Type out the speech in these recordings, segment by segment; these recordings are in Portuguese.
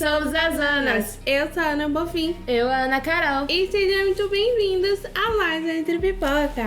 somos as Anas. Eu sou a Ana Bofim. Eu, a Ana Carol. E sejam muito bem-vindos a mais um Entre Pipoca.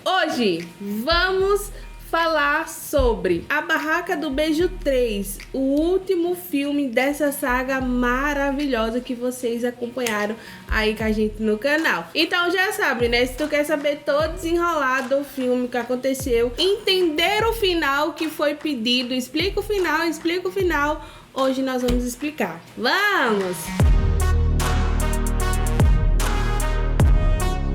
Hoje vamos falar sobre A Barraca do Beijo 3, o último filme dessa saga maravilhosa que vocês acompanharam aí com a gente no canal. Então já sabe, né? Se tu quer saber todo desenrolado do filme que aconteceu, entender o final que foi pedido, explica o final, hoje nós vamos explicar. Vamos!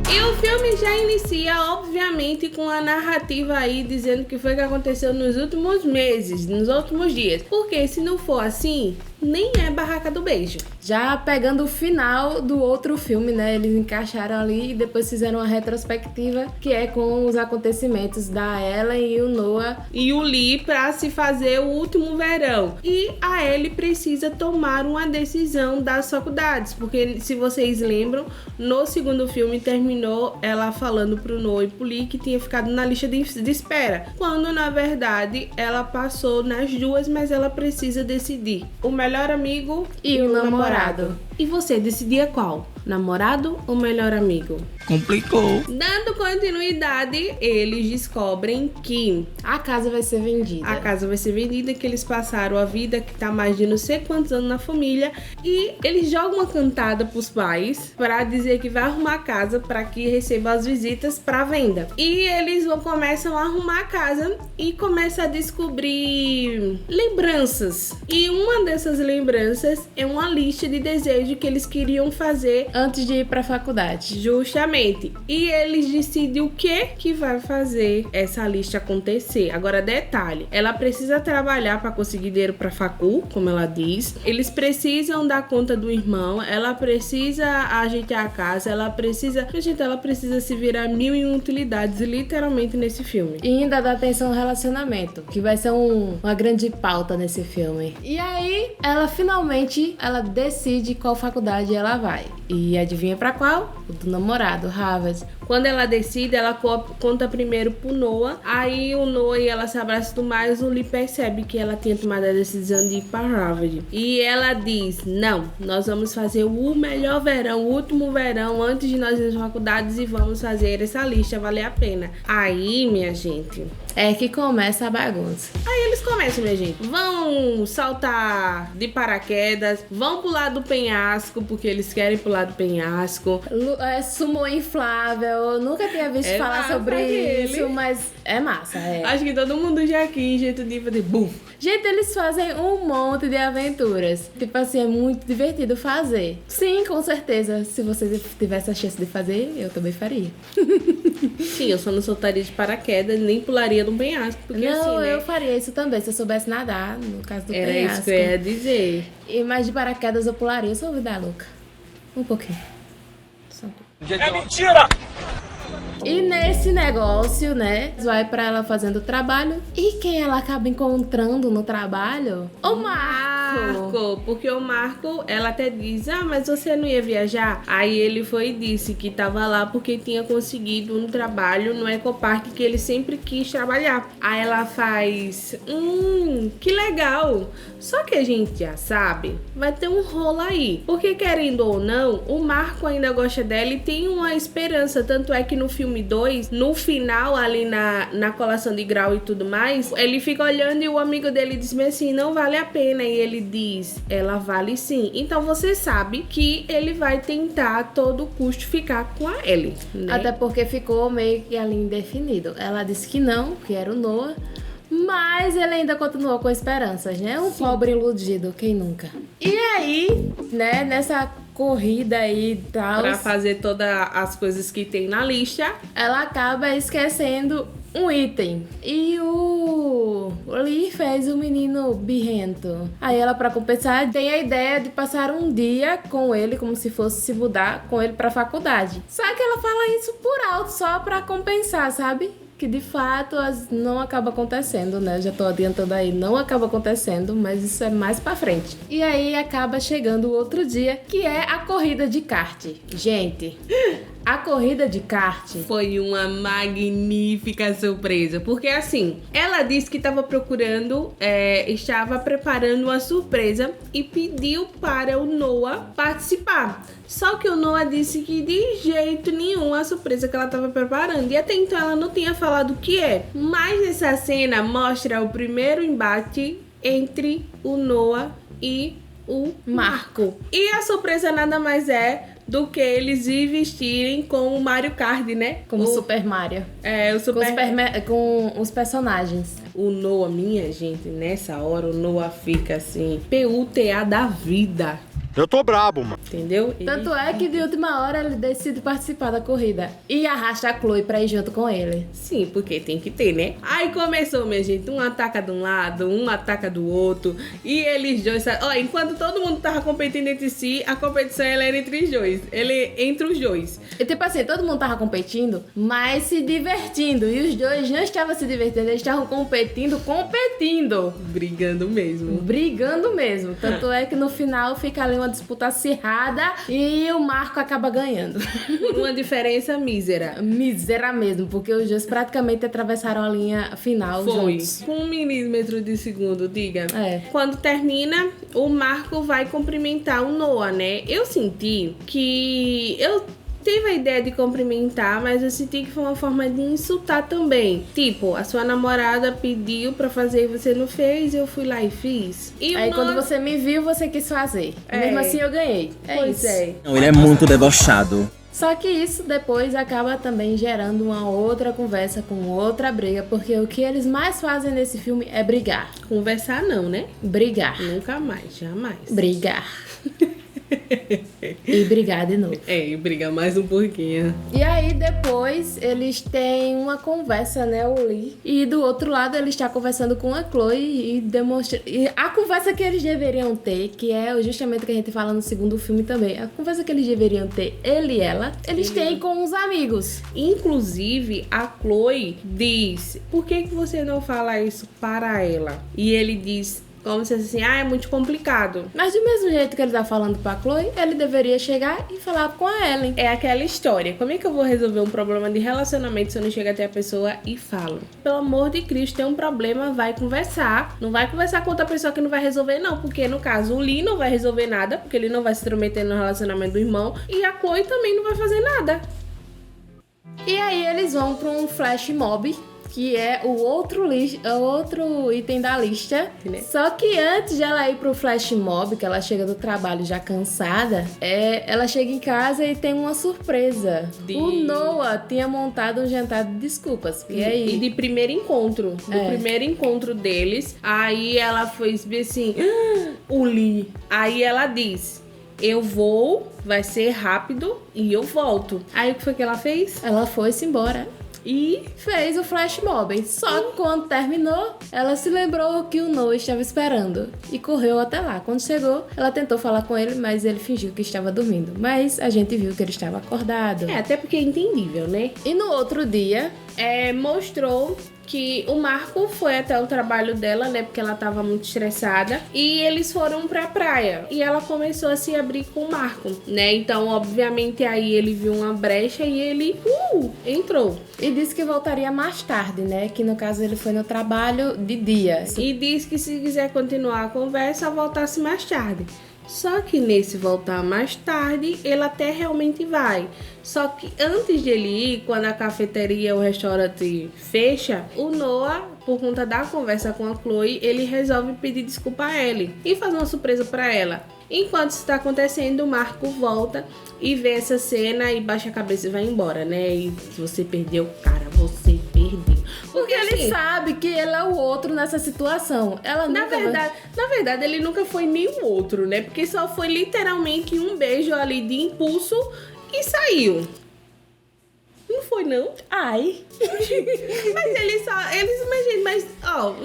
E o filme já inicia, obviamente, com a narrativa aí dizendo o que foi que aconteceu nos últimos meses, nos últimos dias. Porque se não for assim, nem é Barraca do Beijo. Já pegando o final do outro filme, né? Eles encaixaram ali e depois fizeram uma retrospectiva que é com os acontecimentos da Ellen e o Noah e o Lee pra se fazer o último verão. E a Ellie precisa tomar uma decisão das faculdades, porque se vocês lembram, no segundo filme terminou ela falando pro Noah e pro Lee que tinha ficado na lista de espera, quando na verdade ela passou nas duas, mas ela precisa decidir o melhor amigo e o namorado. E você decidia qual? Namorado ou melhor amigo? Complicou. Dando continuidade, eles descobrem que a casa vai ser vendida. Que eles passaram a vida que tá mais de não sei quantos anos na família. E eles jogam uma cantada pros pais pra dizer que vai arrumar a casa pra que receba as visitas pra venda. E eles começam a arrumar a casa e começam a descobrir lembranças. E uma dessas lembranças é uma lista de desejos que eles queriam fazer antes de ir pra faculdade. Justamente. E eles decidem o que vai fazer essa lista acontecer. Agora, detalhe, ela precisa trabalhar para conseguir dinheiro pra facu, como ela diz. Eles precisam dar conta do irmão, ela precisa ajeitar a casa, ela precisa se virar mil e utilidades, literalmente, nesse filme. E ainda dá atenção ao relacionamento, que vai ser uma grande pauta nesse filme. E aí, ela finalmente decide qual faculdade ela vai. E adivinha pra qual? O do namorado, Harvard. Quando ela decide, ela conta primeiro pro Noah. Aí o Noah e ela se abraçam tudo mais. O Lee percebe que ela tinha tomado a decisão de ir pra Harvard. E ela diz, não, nós vamos fazer o melhor verão, o último verão, antes de nós irmos às faculdades, e vamos fazer essa lista valer a pena. Aí, minha gente, é que começa a bagunça. Aí eles começam, minha gente. Vão saltar de paraquedas, vão pular do penhasco, porque eles querem pular do penhasco. Sumô inflável. Eu nunca tinha visto falar sobre isso, mas é massa. Acho que todo mundo já quis jeito de fazer bum. Gente, eles fazem um monte de aventuras. Tipo assim, é muito divertido fazer. Sim, com certeza. Se você tivesse a chance de fazer, eu também faria. Sim, eu só não soltaria de paraquedas, nem pularia no penhasco. Porque, não, assim, né? Eu faria isso também, se eu soubesse nadar, no caso do penhasco. Era isso que eu ia dizer. Mas de paraquedas eu pularia, eu sou vida louca. Um pouquinho. Só um pouquinho. É mentira! E nesse negócio, né, vai pra ela fazendo o trabalho. E quem ela acaba encontrando no trabalho? O Marco. Porque o Marco, ela até diz, mas você não ia viajar? Aí ele foi e disse que tava lá porque tinha conseguido um trabalho no Ecopark que ele sempre quis trabalhar. Aí ela faz, que legal. Só que a gente já sabe, vai ter um rolo aí. Porque querendo ou não, o Marco ainda gosta dela e tem uma esperança. Tanto é que no filme 2, no final, ali na colação de grau e tudo mais, ele fica olhando e o amigo dele diz assim, não vale a pena. E ele diz, ela vale sim. Então você sabe que ele vai tentar a todo custo ficar com a Ellie, né? Até porque ficou meio que ali indefinido. Ela disse que não, que era o Noah. Mas ele ainda continuou com esperanças, né? Um pobre iludido, quem nunca? E aí, né, nessa corrida aí e tal, pra fazer todas as coisas que tem na lista, ela acaba esquecendo um item. E o Lee fez o menino birrento. Aí ela, pra compensar, tem a ideia de passar um dia com ele, como se fosse se mudar com ele pra faculdade. Só que ela fala isso por alto, só pra compensar, sabe? Que de fato não acaba acontecendo, né? Já tô adiantando aí, não acaba acontecendo, mas isso é mais pra frente. E aí acaba chegando o outro dia, que é a corrida de kart. Gente, A corrida de kart foi uma magnífica surpresa, porque assim, ela disse que estava estava preparando uma surpresa e pediu para o Noah participar. Só que o Noah disse que de jeito nenhum a surpresa que ela estava preparando. E até então ela não tinha falado o que é. Mas essa cena mostra o primeiro embate entre o Noah e o Marco. E a surpresa nada mais é do que eles se vestirem com o Mario Kart, né? Como o Super Mario. Com os personagens. O Noah, minha gente, nessa hora o Noah fica assim, PUTA da vida. Eu tô brabo, mano. Entendeu? Tanto é que de última hora ele decide participar da corrida e arrasta a Chloe pra ir junto com ele. Sim, porque tem que ter, né? Aí começou, minha gente, um ataca de um lado, um ataca do outro. E eles dois... enquanto todo mundo tava competindo entre si, a competição ela era entre os dois. Entre os dois. E tipo assim, todo mundo tava competindo, mas se divertindo. E os dois não estavam se divertindo, eles estavam competindo. Brigando mesmo. Tanto é que no final fica ali uma disputa acirrada e o Marco acaba ganhando. Por uma diferença mísera. Mísera mesmo, porque os dois praticamente atravessaram a linha final juntos. Com 1 milímetro de segundo, diga. É. Quando termina, o Marco vai cumprimentar o Noah, né? Eu senti que... tive a ideia de cumprimentar, mas eu senti que foi uma forma de insultar também. Tipo, a sua namorada pediu pra fazer e você não fez, eu fui lá e fiz. E aí quando você me viu, você quis fazer. Mesmo assim eu ganhei. Pois é. Não, ele é muito debochado. Só que isso depois acaba também gerando uma outra conversa com outra briga, porque o que eles mais fazem nesse filme é brigar. Conversar não, né? Brigar. Nunca mais, jamais. Brigar. E brigar de novo. E brigar mais um pouquinho. E aí depois eles têm uma conversa, né, o Lee. E do outro lado ele está conversando com a Chloe e demonstra... E a conversa que eles deveriam ter, que é justamente o que a gente fala no segundo filme também. A conversa que eles deveriam ter, ele e ela, eles têm com os amigos. Inclusive, a Chloe diz: por que você não fala isso para ela? E ele diz... como se assim, é muito complicado. Mas do mesmo jeito que ele tá falando pra Chloe, ele deveria chegar e falar com a Ellen. É aquela história. Como é que eu vou resolver um problema de relacionamento se eu não chego até a pessoa e falo? Pelo amor de Cristo, tem um problema, vai conversar. Não vai conversar com outra pessoa que não vai resolver, não. Porque, no caso, o Lee não vai resolver nada, porque ele não vai se intrometer no relacionamento do irmão. E a Chloe também não vai fazer nada. E aí eles vão pra um flash mob, que é o outro item da lista. Né? Só que antes de ela ir pro flash mob, que ela chega do trabalho já cansada, ela chega em casa e tem uma surpresa. O Noah tinha montado um jantar de desculpas. E aí? E de primeiro encontro. Do primeiro encontro deles. Aí ela foi assim, o Lee. Aí ela diz: eu vou, vai ser rápido e eu volto. Aí o que foi que ela fez? Ela foi-se embora. E fez o flash mob. Só que quando terminou, ela se lembrou que o Noah estava esperando e correu até lá. Quando chegou, ela tentou falar com ele, mas ele fingiu que estava dormindo. Mas a gente viu que ele estava acordado. Até porque é entendível, né? E no outro dia, mostrou que o Marco foi até o trabalho dela, né? Porque ela tava muito estressada. E eles foram pra praia. E ela começou a se abrir com o Marco, né? Então, obviamente, aí ele viu uma brecha e ele entrou. E disse que voltaria mais tarde, né? Que no caso ele foi no trabalho de dia. E disse que se quiser continuar a conversa, voltasse mais tarde. Só que nesse voltar mais tarde, ele até realmente vai. Só que antes de ele ir, quando a cafeteria, o restaurante fecha, o Noah, por conta da conversa com a Chloe, ele resolve pedir desculpa a Ellie e fazer uma surpresa para ela. Enquanto isso está acontecendo, o Marco volta e vê essa cena e baixa a cabeça e vai embora, né? E se você perdeu, cara, você perdeu. Porque ele sabe que ele é o outro nessa situação. Ela na verdade, ele nunca foi nem o outro, né? Porque só foi literalmente um beijo ali de impulso e saiu. Não foi, não? Ai.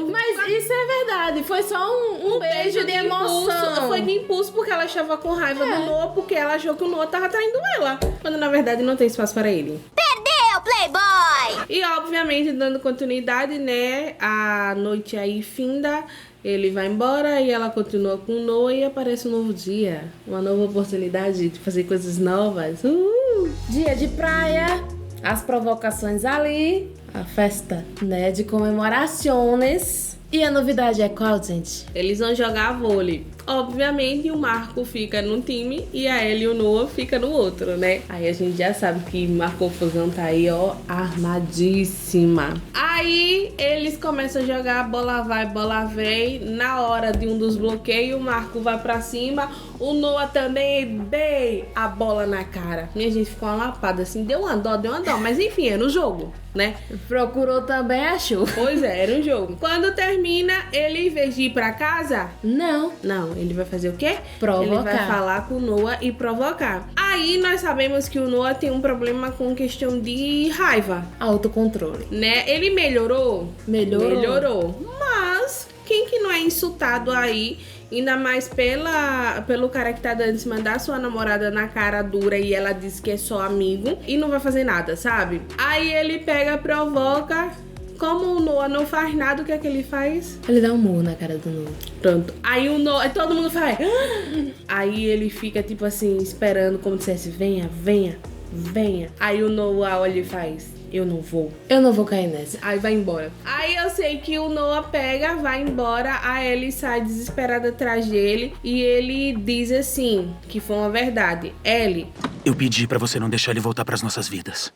Mas isso é verdade. Foi só um beijo de emoção. Impulso, foi de impulso porque ela estava com raiva do Noah, porque ela achou que o Noah tava traindo ela. Quando na verdade não tem espaço para ele. Perdeu, Playboy! E obviamente, dando continuidade, né? A noite aí finda. Ele vai embora e ela continua com o Noah e aparece um novo dia. Uma nova oportunidade de fazer coisas novas. Dia de praia, as provocações ali, a festa, né, de comemorações. E a novidade é qual, gente? Eles vão jogar vôlei. Obviamente, o Marco fica num time e a Ellie e o Noah fica no outro, né? Aí a gente já sabe que Marco Fusão tá aí, ó, armadíssima. Aí eles começam a jogar bola vai, bola vem. Na hora de um dos bloqueios, o Marco vai pra cima. O Noah também dei a bola na cara. Minha gente ficou uma lapada assim, deu uma dó. Mas enfim, era no jogo, né? Procurou também, achou. Pois é, era um jogo. Quando termina, ele, em vez de ir pra casa... Não. Não, ele vai fazer o quê? Provocar. Ele vai falar com o Noah e provocar. Aí nós sabemos que o Noah tem um problema com questão de raiva, Autocontrole. né? Ele melhorou? Melhorou. Mas quem que não é insultado aí, ainda mais pelo cara que tá dando em cima da sua namorada na cara dura e ela diz que é só amigo e não vai fazer nada, sabe? Aí ele pega, provoca... Como o Noah não faz nada, o que é que ele faz? Ele dá um murro na cara do Noah. Pronto. Aí o Noah, todo mundo faz. Aí ele fica tipo assim, esperando, como dissesse, venha. Aí o Noah olha e faz, eu não vou. Eu não vou cair nessa. Aí vai embora. Aí eu sei que o Noah pega, vai embora, a Ellie sai desesperada atrás dele e ele diz assim, que foi uma verdade. Ellie, Eu pedi pra você não deixar ele voltar pras nossas vidas.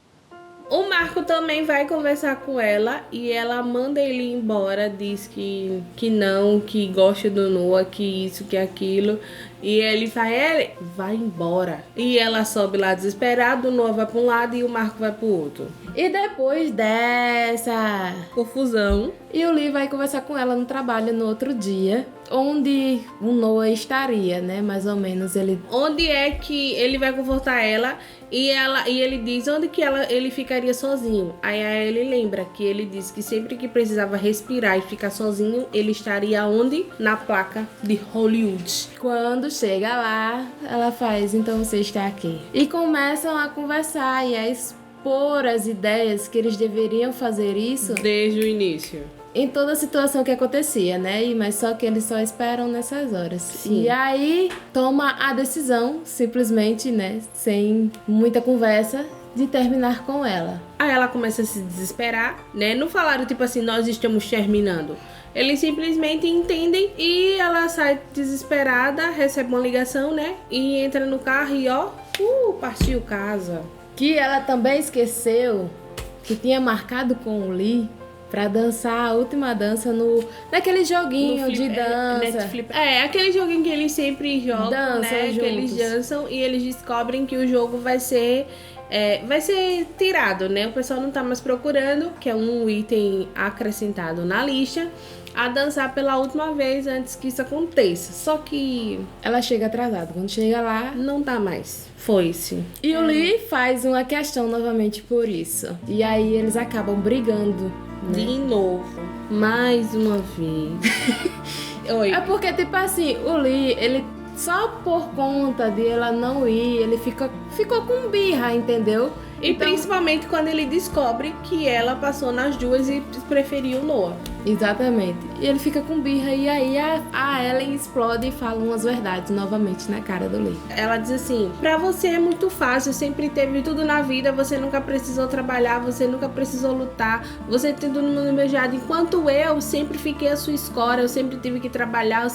o Marco também vai conversar com ela e ela manda ele embora, diz que não, que gosta do Noah, que isso, que aquilo. E ele fala, ele vai embora. E ela sobe lá desesperada, o Noah vai pra um lado e o Marco vai pro outro. E depois dessa Confusão. E o Lee vai conversar com ela no trabalho no outro dia, onde o Noah estaria, né? Mais ou menos ele... Onde é que ele vai confortar ela e ele diz onde que ele ficaria sozinho. Aí ele lembra que ele disse que sempre que precisava respirar e ficar sozinho, ele estaria onde? Na placa de Hollywood. Quando chega lá, ela faz, então você está aqui. E começam a conversar e a expor as ideias que eles deveriam fazer isso Desde o início. em toda a situação que acontecia, né? Mas só que eles só esperam nessas horas. Sim. E aí toma a decisão, simplesmente, né? Sem muita conversa, de terminar com ela. Aí ela começa a se desesperar, né? Não falaram tipo assim, nós estamos terminando. Eles simplesmente entendem e ela sai desesperada, recebe uma ligação, né? E entra no carro e ó, partiu casa. Que ela também esqueceu que tinha marcado com o Lee pra dançar a última dança naquele joguinho de dança. Aquele joguinho que eles sempre jogam, Dançam né? Que eles juntos. dançam e eles descobrem que o jogo vai ser tirado, né? O pessoal não tá mais procurando, que é um item acrescentado na lista, a dançar pela última vez antes que isso aconteça. Só que Ela chega atrasada. Quando chega lá... não tá mais. Foi-se. E o Lee faz uma questão novamente por isso. E aí eles acabam brigando. De novo. Mais uma vez. Oi. É porque, tipo assim, o Lee, ele só por conta de ela não ir, ele ficou com birra, entendeu? E principalmente quando ele descobre que ela passou nas duas e preferiu o Noah. Exatamente. E ele fica com birra e aí a Ellen explode e fala umas verdades novamente na cara do Lee. Ela diz assim, pra você é muito fácil, sempre teve tudo na vida, você nunca precisou trabalhar, você nunca precisou lutar, você tem todo mundo beijado, enquanto eu sempre fiquei a sua escória, eu sempre tive que trabalhar, eu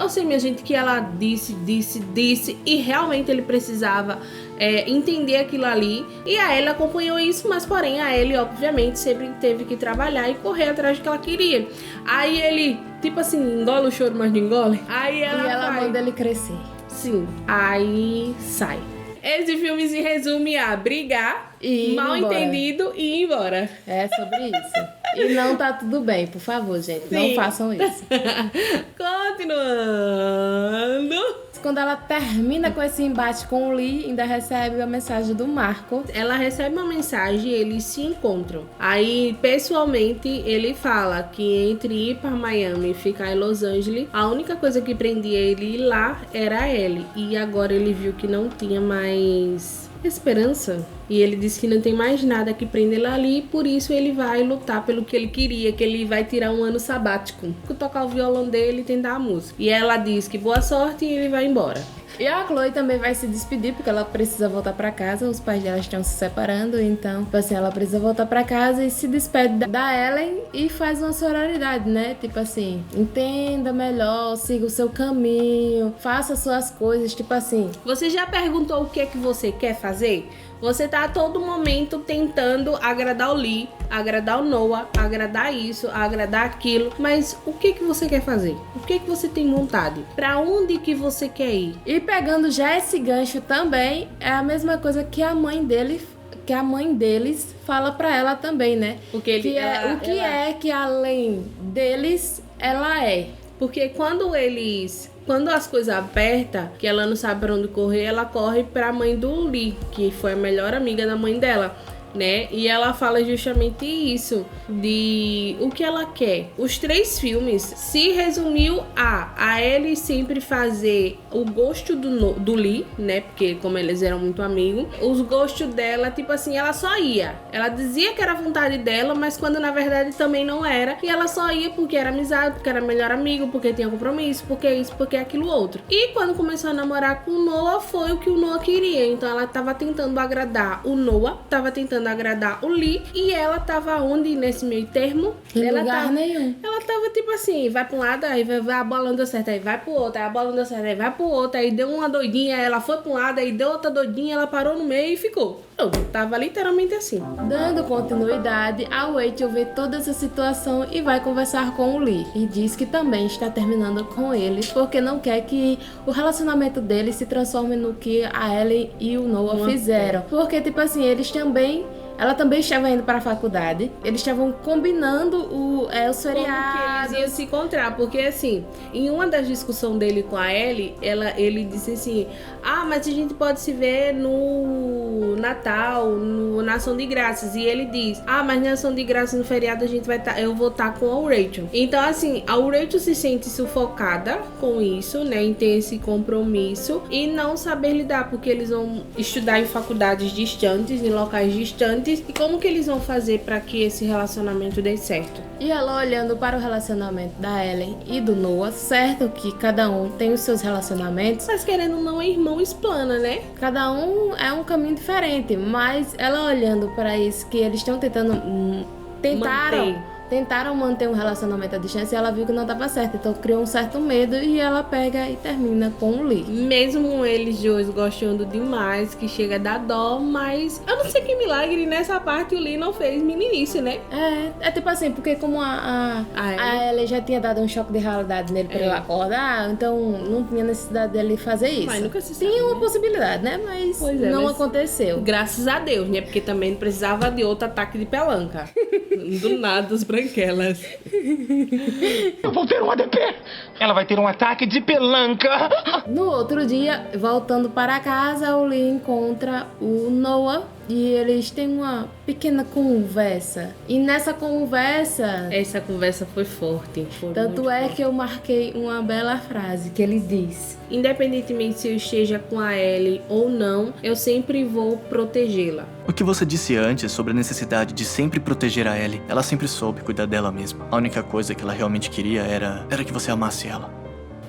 sei, minha gente, que ela disse, e realmente ele precisava entender aquilo ali, e a Ellie acompanhou isso, mas porém a Ellie obviamente sempre teve que trabalhar e correr atrás do que ela queria. Aí ele, tipo assim, engole o choro, mas não engole. Aí ela manda ele crescer. Sim, aí sai. Esse filme se resume a brigar, E ir mal embora. entendido e ir embora. É sobre isso. E não tá tudo bem, por favor, gente. Sim. Não façam isso. Continuando. Quando ela termina com esse embate com o Lee, ainda recebe a mensagem do Marco. Ela recebe uma mensagem e eles se encontram. Aí, pessoalmente, ele fala que entre ir para Miami e ficar em Los Angeles, a única coisa que prendia ele ir lá era a Ellie. E agora ele viu que não tinha mais esperança. E ele disse que não tem mais nada que prender ele ali, por isso ele vai lutar pelo que ele queria, que ele vai tirar um ano sabático, tocar o violão dele e tentar a música. E ela diz que boa sorte e ele vai embora. E a Chloe também vai se despedir, porque ela precisa voltar pra casa. Os pais dela estão se separando, então, tipo assim, ela precisa voltar pra casa e se despede da Ellen e faz uma sororidade, né? Tipo assim, entenda melhor, siga o seu caminho, faça suas coisas, tipo assim. Você já perguntou o que é que você quer fazer? Você tá a todo momento tentando agradar o Lee, agradar o Noah, agradar isso, agradar aquilo, mas o que você quer fazer? O que você tem vontade? Pra onde que você quer ir? E pegando já esse gancho também, é a mesma coisa que a mãe deles fala pra ela também, né? Porque ele, O que é que além deles, ela é. Porque quando as coisas apertam, que ela não sabe pra onde correr, ela corre pra mãe do Lee, que foi a melhor amiga da mãe dela, né? E ela fala justamente isso, de o que ela quer. Os 3 filmes se resumiu a Ellie sempre fazer o gosto do Lee, né? Porque como eles eram muito amigos, os gostos dela, tipo assim, ela só ia. Ela dizia que era vontade dela, mas quando na verdade também não era. E ela só ia porque era amizade, porque era melhor amigo, porque tinha compromisso, porque isso, porque aquilo outro. E quando começou a namorar com o Noah, foi o que o Noah queria. Então ela tava tentando agradar o Noah, tava tentando agradar o Lee, e ela tava onde nesse meio termo? Em Ela lugar tava, nenhum. ela tava tipo assim, vai pra um lado, aí vai, a bola não deu certo, aí vai pro outro, aí a bola não deu certo, aí vai pro outro, aí deu uma doidinha, ela foi pra um lado, aí deu outra doidinha, ela parou no meio e ficou. Eu tava literalmente assim. Dando continuidade, a Rachel vê toda essa situação e vai conversar com o Lee. E diz que também está terminando com ele, porque não quer que o relacionamento deles se transforme no que a Ellen e o Noah fizeram. Porque, tipo assim, ela também estava indo para a faculdade. Eles estavam combinando os feriados. Como que eles iam se encontrar? Porque assim, em uma das discussões dele com a Ellie, ele disse assim: mas a gente pode se ver no Natal, na Ação de Graças. E ele diz: mas na Ação de Graças, no feriado, eu vou estar com a Rachel. Então assim, a Rachel se sente sufocada com isso, né? Em ter esse compromisso e não saber lidar, porque eles vão estudar em faculdades distantes, em locais distantes. E como que eles vão fazer para que esse relacionamento dê certo? E ela olhando para o relacionamento da Ellen e do Noah, certo que cada um tem os seus relacionamentos, Mas querendo ou não, é irmão explana, né? cada um é um caminho diferente, mas ela olhando para isso que eles estão tentaram manter um relacionamento à distância, e ela viu que não dava certo, então criou um certo medo e ela pega e termina com o Lee. Mesmo eles dois gostando demais, que chega a dar dó, mas eu não sei que milagre nessa parte o Lee não fez meninice, né? É tipo assim, porque como a Ellie já tinha dado um choque de realidade nele pra ele acordar, então não tinha necessidade dele fazer isso. Mas nunca se sabe, tinha uma né? possibilidade, né? Mas não aconteceu. Graças a Deus, né? Porque também não precisava de outro ataque de pelanca. Do nada, as branquelas. Eu vou ter um ADP! Ela vai ter um ataque de pelanca! No outro dia, voltando para casa, o Lee encontra o Noah e eles têm uma pequena conversa. E nessa conversa... Essa conversa foi forte. Tanto é que eu marquei uma bela frase que ele diz: independentemente se eu esteja com a Ellie ou não, eu sempre vou protegê-la. O que você disse antes sobre a necessidade de sempre proteger a Ellie, ela sempre soube cuidar dela mesma. A única coisa que ela realmente queria era que você amasse ela.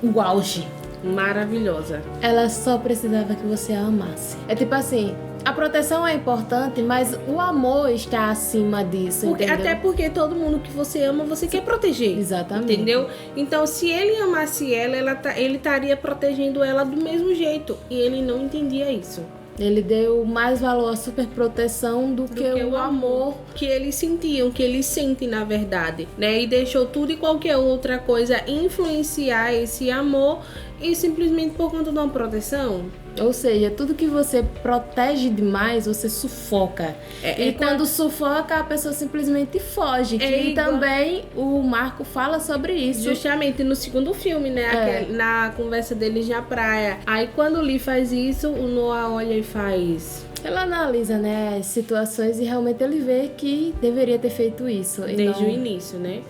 o auge. Maravilhosa. Ela só precisava que você a amasse. É tipo assim, a proteção é importante, mas o amor está acima disso, entendeu? Até porque todo mundo que você ama, você quer proteger. Exatamente. Entendeu? Então, se ele amasse ela, ele estaria protegendo ela do mesmo jeito. E ele não entendia isso. Ele deu mais valor à superproteção do que o amor que eles sentiam, que eles sentem na verdade, né? E deixou tudo e qualquer outra coisa influenciar esse amor e simplesmente por conta de uma proteção. Ou seja, tudo que você protege demais, você sufoca. E quando sufoca, a pessoa simplesmente foge. E também o Marco fala sobre isso. Justamente no segundo filme, né? Na conversa deles na praia. Aí quando o Lee faz isso, o Noah olha e faz... Ela analisa, né, as situações e realmente ele vê que deveria ter feito isso. Desde o início, né?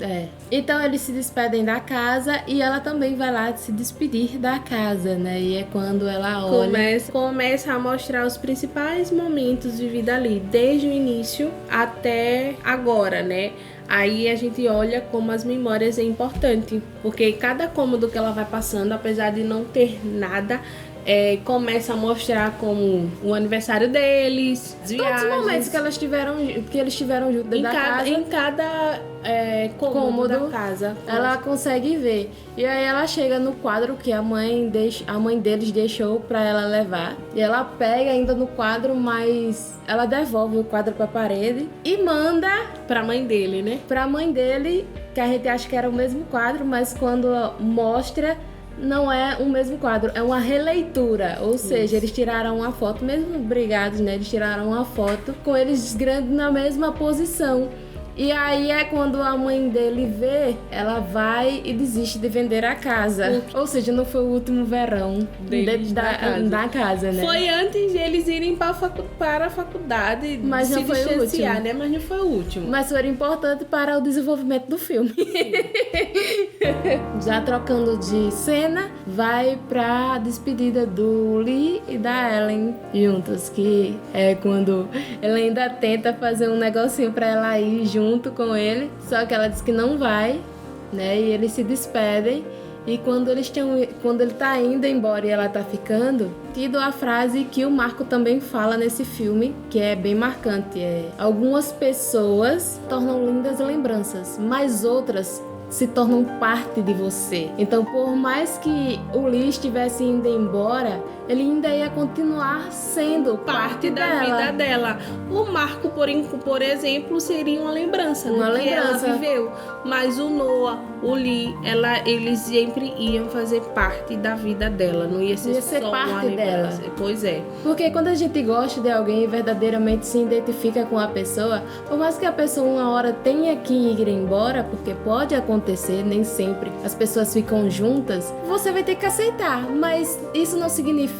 Então eles se despedem da casa e ela também vai lá se despedir da casa, né? E é quando ela olha... Começa a mostrar os principais momentos vividos ali, desde o início até agora, né? Aí a gente olha como as memórias é importante, porque cada cômodo que ela vai passando, apesar de não ter nada, começa a mostrar como o aniversário deles, as Todos os viagens. momentos que eles tiveram junto dentro da casa. Em cada cômodo da casa. Ela consegue ver. E aí ela chega no quadro que a mãe deles deixou pra ela levar. E ela pega ainda no quadro, mas ela devolve o quadro pra parede e manda Pra mãe dele, né? pra mãe dele, que a gente acha que era o mesmo quadro, mas quando mostra, não é o mesmo quadro, é uma releitura. Ou seja, eles tiraram uma foto, mesmo brigados, né? Eles tiraram uma foto com eles grandes na mesma posição. E aí é quando a mãe dele vê, ela vai e desiste de vender a casa. Ou seja, não foi o último verão Deles dentro da casa, né? Foi antes de eles irem para a faculdade, Mas se não foi o distanciar, último. né? Mas não foi o último. Mas foi importante para o desenvolvimento do filme. Já trocando de cena, vai pra despedida do Lee e da Ellen juntos, que é quando ele ainda tenta fazer um negocinho pra ela ir junto com ele, só que ela diz que não vai, né? E eles se despedem. E quando ele tá indo embora e ela tá ficando, tido a frase que o Marco também fala nesse filme, que é bem marcante. Algumas pessoas tornam lindas lembranças, mas outras se tornam parte de você. Então, por mais que o Lee estivesse indo embora, ele ainda ia continuar sendo parte da dela. vida dela. O Marco, por exemplo, seria uma lembrança Uma do que ela lembrança. viveu. Mas o Noah, o Lee, eles sempre iam fazer parte da vida dela. Não ia ser, Ia ser só parte uma lembrança. dela. Pois é. Porque quando a gente gosta de alguém e verdadeiramente se identifica com a pessoa, por mais que a pessoa uma hora tenha que ir embora, porque pode acontecer, nem sempre as pessoas ficam juntas, você vai ter que aceitar. Mas isso não significa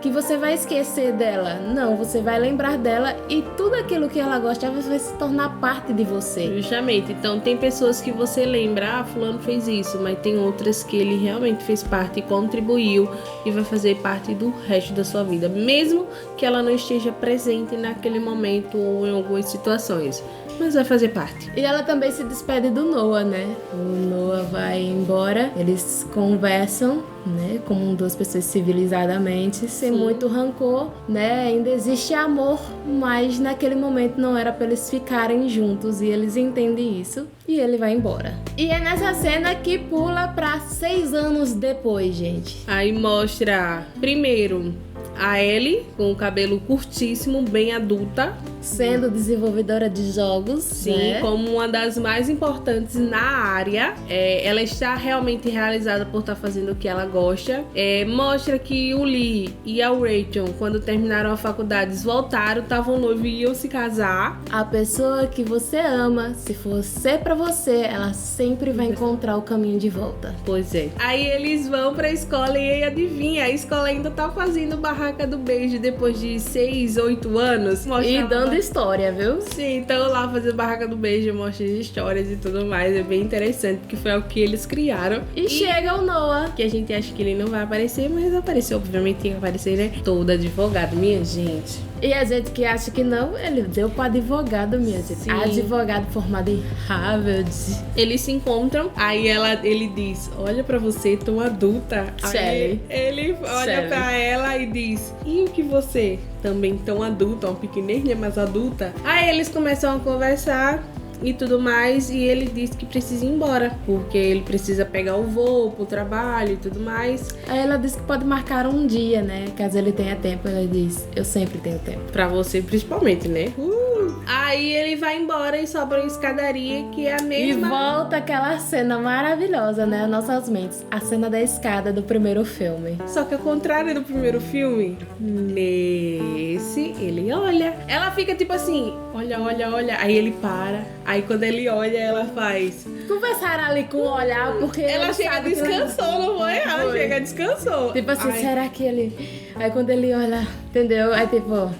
que você vai esquecer dela. Não, você vai lembrar dela e tudo aquilo que ela gostava vai se tornar parte de você. Justamente. Então, tem pessoas que você lembra, fulano fez isso, mas tem outras que ele realmente fez parte e contribuiu e vai fazer parte do resto da sua vida, mesmo que ela não esteja presente naquele momento ou em algumas situações. Mas vai fazer parte. E ela também se despede do Noah, né? O Noah vai embora, eles conversam, né? Como duas pessoas civilizadamente, sem muito rancor, né? Ainda existe amor, mas naquele momento não era pra eles ficarem juntos e eles entendem isso. E ele vai embora. E é nessa cena que pula pra 6 anos depois, gente. Aí mostra, primeiro, a Ellie com o cabelo curtíssimo, bem adulta. Sendo desenvolvedora de jogos, Sim, né? como uma das mais importantes na área. Ela está realmente realizada por estar fazendo o que ela gosta. Mostra que o Lee e a Rachel, quando terminaram a faculdade, voltaram, estavam noivos e iam se casar. A pessoa que você ama, se for ser pra você, ela sempre vai encontrar o caminho de volta. Pois é. Aí eles vão pra escola e aí adivinha, a escola ainda tá fazendo barraca do beijo depois de 6, 8 anos. E dando história, viu? Sim, então lá fazer barraca do beijo, mostra as histórias e tudo mais. É bem interessante, porque foi o que eles criaram. E chega o Noah. Que a gente acha que ele não vai aparecer, mas apareceu, obviamente tinha que aparecer, né? Todo advogado, minha gente. E a gente que acha que não, ele deu pra advogado, minha gente. Sim. Advogado formado em Harvard. Eles se encontram, aí ele diz, olha pra você, tão adulta. Shelly. Aí ele olha Shelly. pra ela e diz, e o que você? Também tão adulta, uma pequenininha, mas adulta. Aí eles começam a conversar e tudo mais, e ele diz que precisa ir embora, porque ele precisa pegar o voo pro trabalho e tudo mais. Aí ela diz que pode marcar um dia, né? Caso ele tenha tempo. Ela diz, eu sempre tenho tempo. Pra você principalmente, né? Aí ele vai embora e sobra uma escadaria que é a E mesma. volta aquela cena maravilhosa, né? Nas nossas mentes. A cena da escada do primeiro filme. Só que ao contrário do primeiro filme, nesse ele olha. Ela fica tipo assim, olha, olha, olha. Aí ele para. Aí quando ele olha, ela faz. Conversaram ali com o olhar, porque Ela ele chega, sabe que descansou, não foi? Ela Foi. chega, descansou. Tipo assim, Ai, será que ele... Aí quando ele olha, entendeu? Aí tipo,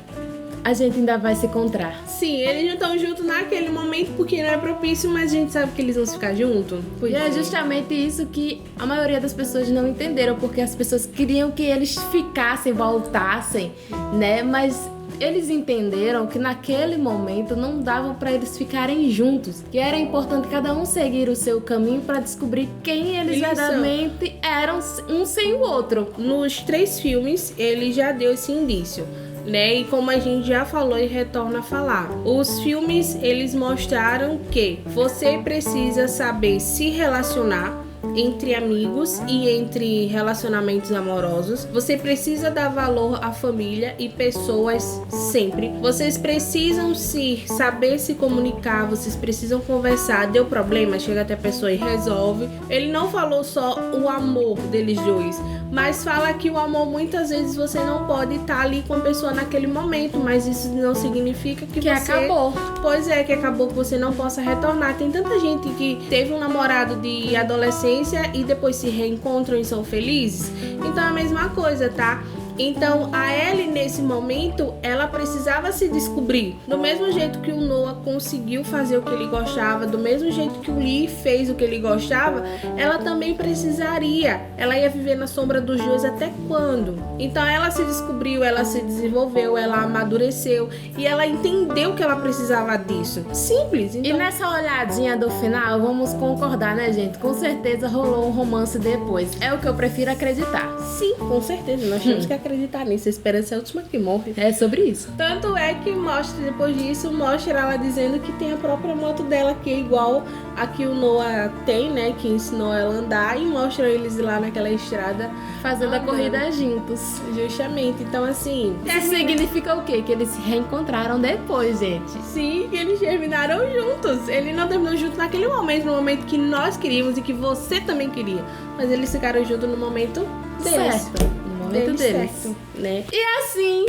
a gente ainda vai se encontrar. Sim, eles não estão juntos naquele momento porque não é propício, mas a gente sabe que eles vão ficar juntos. E é justamente isso que a maioria das pessoas não entenderam, porque as pessoas queriam que eles ficassem, voltassem, né? Mas Eles entenderam que naquele momento não dava para eles ficarem juntos, que era importante cada um seguir o seu caminho para descobrir quem eles verdadeiramente eram um sem o outro. Nos 3 filmes, ele já deu esse indício, né? E como a gente já falou e retorna a falar, os filmes, eles mostraram que você precisa saber se relacionar entre amigos e entre relacionamentos amorosos. Você precisa dar valor à família e pessoas sempre. Vocês precisam saber se comunicar, vocês precisam conversar. Deu problema, chega até a pessoa e resolve. Ele não falou só o amor deles dois, mas fala que o amor muitas vezes você não pode estar ali com a pessoa naquele momento, mas isso não significa que você... acabou. Pois é, que acabou, que você não possa retornar. Tem tanta gente que teve um namorado de adolescência e depois se reencontram e são felizes. Então é a mesma coisa, tá? Então a Ellie nesse momento, ela precisava se descobrir. Do mesmo jeito que o Noah conseguiu fazer o que ele gostava, do mesmo jeito que o Lee fez o que ele gostava, ela também precisaria. Ela ia viver na sombra dos dois até quando? Então ela se descobriu, ela se desenvolveu, ela amadureceu e ela entendeu que ela precisava disso. Simples. Então... E nessa olhadinha do final, vamos concordar, né, gente? Com certeza rolou um romance depois. É o que eu prefiro acreditar. Sim, com certeza. Nós temos que acreditar nisso. A esperança é a última que morre. É sobre isso. Tanto é que mostra, depois disso, mostra ela dizendo que tem a própria moto dela, que é igual a que o Noah tem, né? Que ensinou ela a andar, e mostra eles lá naquela estrada fazendo a corrida juntos. Justamente. Então, assim... Isso significa o quê? Que eles se reencontraram depois, gente. Sim, que eles terminaram juntos. Ele não terminou junto naquele momento, no momento que nós queríamos e que você também queria. Mas eles ficaram juntos no momento deles. Certo. No momento deles. Certo, né? E assim...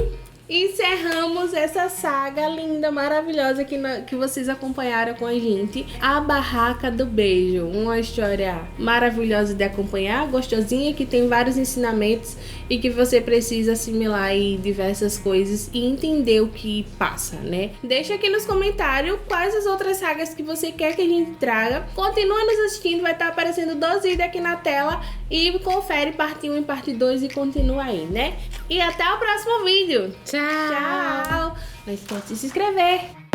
encerramos essa saga linda, maravilhosa que vocês acompanharam com a gente. A Barraca do Beijo. Uma história maravilhosa de acompanhar, gostosinha, que tem vários ensinamentos e que você precisa assimilar aí diversas coisas e entender o que passa, né? Deixa aqui nos comentários quais as outras sagas que você quer que a gente traga. Continua nos assistindo, vai estar aparecendo 12 vídeos aqui na tela e confere parte 1 e parte 2 e continua aí, né? E até o próximo vídeo. Tchau. Tchau! Não esquece de se inscrever.